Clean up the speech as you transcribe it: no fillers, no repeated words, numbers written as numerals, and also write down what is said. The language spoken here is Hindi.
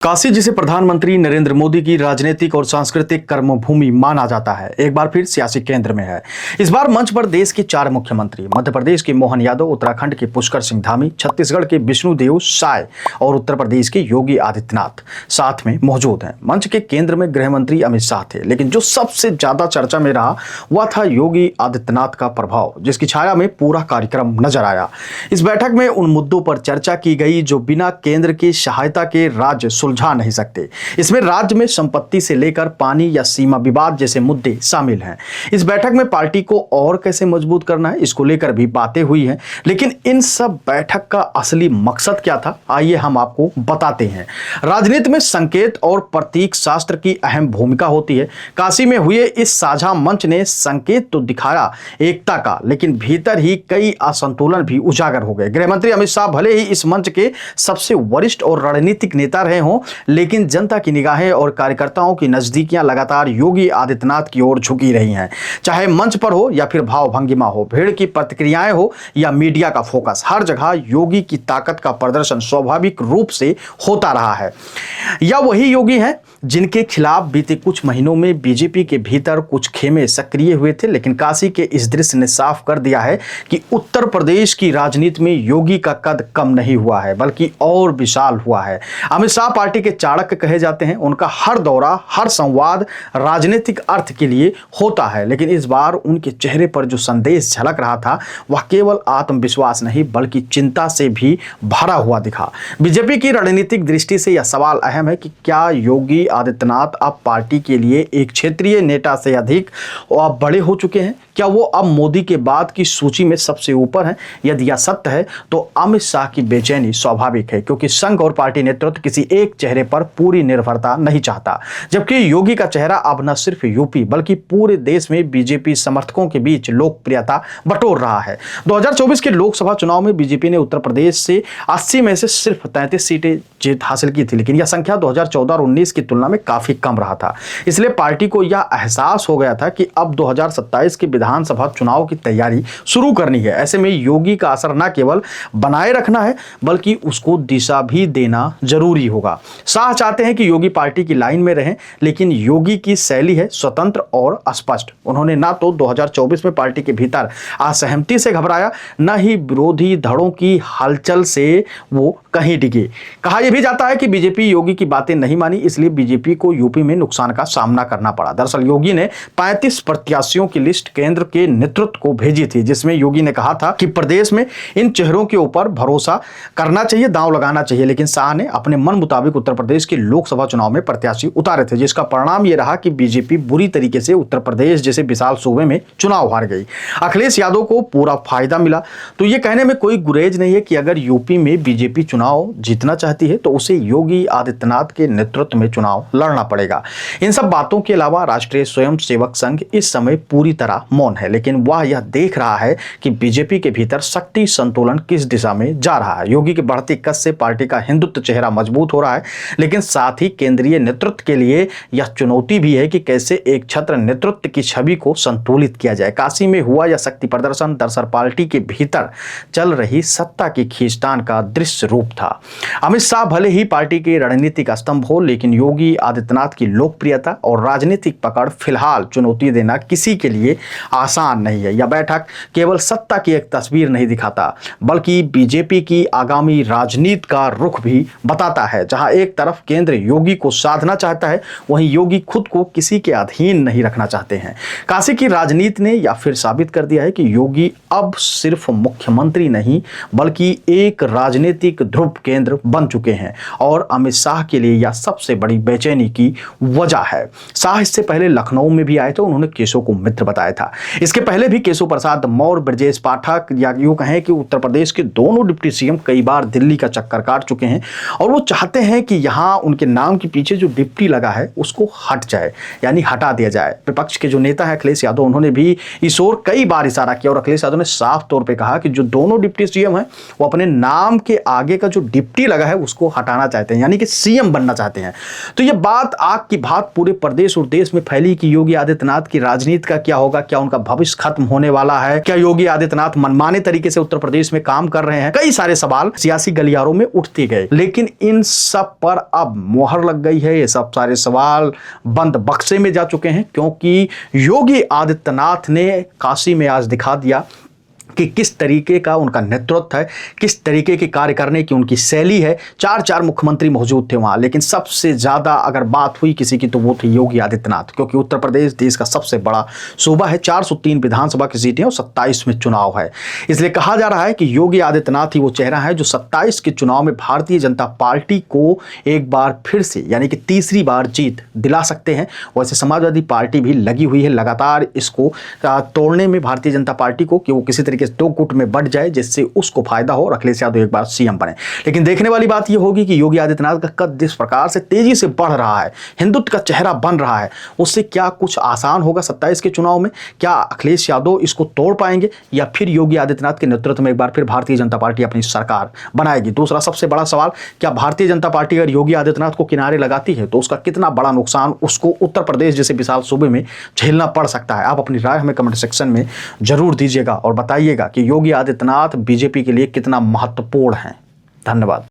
काशी जिसे प्रधानमंत्री नरेंद्र मोदी की राजनीतिक और सांस्कृतिक कर्मभूमि माना जाता है, एक बार फिर सियासी केंद्र में है। इस बार मंच पर देश के 4 मुख्यमंत्री, मध्य प्रदेश के मोहन यादव, उत्तराखंड के पुष्कर सिंह धामी, छत्तीसगढ़ के विष्णुदेव साय और उत्तर प्रदेश के योगी आदित्यनाथ साथ में मौजूद हैं। मंच के केंद्र में गृह मंत्री अमित शाह थे, लेकिन जो सबसे ज्यादा चर्चा में रहा वह था योगी आदित्यनाथ का प्रभाव, जिसकी छाया में पूरा कार्यक्रम नजर आया। इस बैठक में उन मुद्दों पर चर्चा की गई जो बिना केंद्र की सहायता के राज्य सुलझा नहीं सकते। इसमें राज्य में संपत्ति से लेकर पानी या सीमा विवाद जैसे मुद्दे शामिल हैं। इस बैठक में पार्टी को और कैसे मजबूत करना है, इसको लेकर भी बातें हुई हैं। लेकिन इन सब बैठक का असली मकसद क्या था, आइए हम आपको बताते हैं। राजनीति में संकेत और प्रतीक शास्त्र की अहम भूमिका होती है। काशी में हुए इस साझा मंच ने संकेत तो दिखाया एकता का, लेकिन भीतर ही कई असंतुलन भी उजागर हो गए। गृहमंत्री अमित शाह भले ही इस मंच के सबसे वरिष्ठ और रणनीतिक नेता रहे हों, लेकिन जनता की निगाहें और कार्यकर्ताओं की नजदीकियां लगातार योगी आदित्यनाथ की ओर झुकी रही हैं। चाहे मंच पर हो या फिर भाव भंगिमा हो, भीड़ की प्रतिक्रियाएं हो या मीडिया का फोकस, हर जगह योगी की ताकत का प्रदर्शन स्वाभाविक रूप से होता रहा है। या वही योगी हैं जिनके खिलाफ बीते कुछ महीनों में बीजेपी के भीतर कुछ खेमे सक्रिय हुए थे। लेकिन काशी के इस दृश्य ने साफ कर दिया है कि उत्तर प्रदेश की राजनीति में योगी का कद कम नहीं हुआ है, बल्कि और विशाल हुआ है। अमित शाह पार्टी के चाणक्य कहे जाते हैं। उनका हर दौरा, हर संवाद राजनीतिक अर्थ के लिए होता है, लेकिन इस बार उनके चेहरे पर जो संदेश झलक रहा था वह केवल आत्मविश्वास नहीं बल्कि चिंता से भी भरा हुआ दिखा। बीजेपी की रणनीतिक दृष्टि से यह सवाल अहम है कि क्या योगी आदित्यनाथ अब पार्टी के लिए एक क्षेत्रीय नेता से अधिक और बड़े हो चुके हैं? क्या वो अब मोदी के बाद की सूची में सबसे ऊपर हैं? यदि यह सत्य है तो अमित शाह की बेचैनी स्वाभाविक है, क्योंकि संघ और पार्टी नेतृत्व किसी एक चेहरे पर पूरी निर्भरता नहीं चाहता। जबकि योगी का चेहरा अब न सिर्फ यूपी बल्कि पूरे देश में बीजेपी समर्थकों के बीच लोकप्रियता बटोर रहा है। 2024 के लोकसभा चुनाव में बीजेपी ने उत्तर प्रदेश से 80 में से सिर्फ 33 सीटें जीत हासिल की थी, लेकिन यह संख्या 2014 और 19 की तुलना में काफी कम रहा था। इसलिए पार्टी को यह एहसास हो गया था कि अब 2027 के विधानसभा चुनाव की तैयारी शुरू करनी है। ऐसे में योगी का असर न केवल बनाए रखना है बल्कि उसको दिशा भी देना जरूरी होगा। शाह चाहते हैं कि योगी पार्टी की लाइन में रहें, लेकिन योगी की शैली है स्वतंत्र और स्पष्ट। उन्होंने ना तो 2024 में पार्टी के भीतर असहमति से घबराया, न ही विरोधी धड़ों की हलचल से वो कहीं डिगे। कहा यह भी जाता है कि बीजेपी योगी की बातें नहीं मानी, इसलिए बीजेपी को यूपी में नुकसान का सामना करना पड़ा। दरअसल योगी ने 35 प्रत्याशियों की लिस्ट केंद्र के नेतृत्व को भेजी थी, जिसमें योगी ने कहा था कि प्रदेश में इन चेहरों के ऊपर भरोसा करना चाहिए, दांव लगाना चाहिए। लेकिन शाह ने अपने मन मुताबिक उत्तर प्रदेश के लोकसभा चुनाव में प्रत्याशी उतारे थे, जिसका परिणाम यह रहा कि बीजेपी बुरी तरीके से उत्तर प्रदेश जैसे विशाल सूबे में चुनाव हार गई। अखिलेश यादव को पूरा फायदा मिला। तो यह कहने में कोई गुरेज नहीं है कि अगर यूपी में बीजेपी चुनाव जीतना चाहती है तो उसे योगी आदित्यनाथ के नेतृत्व में चुनाव लड़ना पड़ेगा। इन सब बातों के अलावा राष्ट्रीय स्वयंसेवक संघ इस समय पूरी तरह मौन है, लेकिन वह यह देख रहा है कि बीजेपी के भीतर शक्ति संतुलन किस दिशा में जा रहा है। योगी की बढ़ती कस से पार्टी का हिंदुत्व चेहरा मजबूत हो रहा है, लेकिन साथ ही केंद्रीय नेतृत्व के लिए यह चुनौती भी है कि कैसे एक छत्र नेतृत्व की छवि को संतुलित किया जाए। काशी में हुआ यह शक्ति प्रदर्शन दरअसल पार्टी के भीतर चल रही सत्ता की खींचतान का दृश्य रूप था। अमित शाह भले ही पार्टी के रणनीतिक स्तंभ हो, लेकिन योगी आदित्यनाथ की लोकप्रियता और राजनीतिक पकड़ फिलहाल चुनौती देना किसी के लिए आसान नहीं है। यह बैठक केवल सत्ता की एक तस्वीर नहीं दिखाता, बल्कि बीजेपी की आगामी राजनीति का रुख भी बताता है। जहां एक तरफ केंद्र योगी को साधना चाहता है, वहीं योगी खुद को किसी के अधीन नहीं रखना चाहते हैं। काशी की राजनीति ने यह फिर साबित कर दिया है कि योगी अब सिर्फ मुख्यमंत्री नहीं बल्कि एक राजनीतिक ध्रुव केंद्र बन चुके हैं, और अमित शाह के लिए यह सबसे बड़ी बेचैनी की वजह है। शाह इससे पहले लखनऊ में भी आए थे, उन्होंने केशव को मित्र बताया था। इसके पहले भी केशव प्रसाद मौर्य, ब्रजेश पाठक या यूं कहें कि उत्तर प्रदेश के दोनों डिप्टी सीएम कई बार दिल्ली का चक्कर काट चुके हैं, और वो चाहते हैं कि यहां उनके नाम के पीछे जो डिप्टी लगा है उसको हट जाए, यानी हटा दिया जाए। विपक्ष के जो नेता है अखिलेश यादव, उन्होंने भी इस ओर कई बार इशारा किया, और अखिलेश यादव ने साफ तौर पर कहा कि जो दोनों डिप्टी सीएम हैं वो अपने नाम के आगे का जो डिप्टी लगा है उसको हटाना चाहते हैं, यानी कि सीएम बनना चाहते हैं। तो ये बात आग की भात पूरे प्रदेश और देश में फैली कि योगी आदित्यनाथ की राजनीति का क्या होगा, क्या उनका उनका भविष्य खत्म होने वाला है? क्या योगी आदित्यनाथ मनमाने तरीके से उत्तर प्रदेश में काम कर रहे हैं? कई सारे सवाल सियासी गलियारों में उठते गए, लेकिन इन सब पर अब मोहर लग गई है। ये सब सारे सवाल बंद बक्से में जा चुके हैं, क्योंकि योगी आदित्यनाथ ने काशी में आज दिखा दिया कि किस तरीके का उनका नेतृत्व है, किस तरीके के कार्य करने की उनकी शैली है। चार मुख्यमंत्री मौजूद थे वहां, लेकिन सबसे ज्यादा अगर बात हुई किसी की तो वो थे योगी आदित्यनाथ, क्योंकि उत्तर प्रदेश देश का सबसे बड़ा सूबा है। 403 विधानसभा की सीटें और 27 में चुनाव है। इसलिए कहा जा रहा है कि योगी आदित्यनाथ ही वो चेहरा है जो 27 के चुनाव में भारतीय जनता पार्टी को एक बार फिर से, यानी कि तीसरी बार जीत दिला सकते हैं। वैसे समाजवादी पार्टी भी लगी हुई है लगातार इसको तोड़ने में, भारतीय जनता पार्टी को, कि वो किसी तरीके दो गुट में बढ़ जाए जिससे उसको फायदा हो और अखिलेश यादव एक बार सीएम बने। लेकिन देखने वाली बात यह होगी कि योगी आदित्यनाथ का कद जिस प्रकार से तेजी से बढ़ रहा है, हिंदुत्व का चेहरा बन रहा है, उससे क्या कुछ आसान होगा 27 के चुनाव में? क्या अखिलेश यादव इसको तोड़ पाएंगे, या फिर योगी आदित्यनाथ के नेतृत्व में एक बार फिर भारतीय जनता पार्टी अपनी सरकार बनाएगी? दूसरा सबसे बड़ा सवाल, क्या भारतीय जनता पार्टी अगर योगी आदित्यनाथ को किनारे लगाती है तो उसका कितना बड़ा नुकसान उसको उत्तर प्रदेश जैसे विशाल सूबे में झेलना पड़ सकता है? आप अपनी राय हमें कमेंट सेक्शन में जरूर दीजिएगा और बताइएगा कि योगी आदित्यनाथ बीजेपी के लिए कितना महत्वपूर्ण है। धन्यवाद।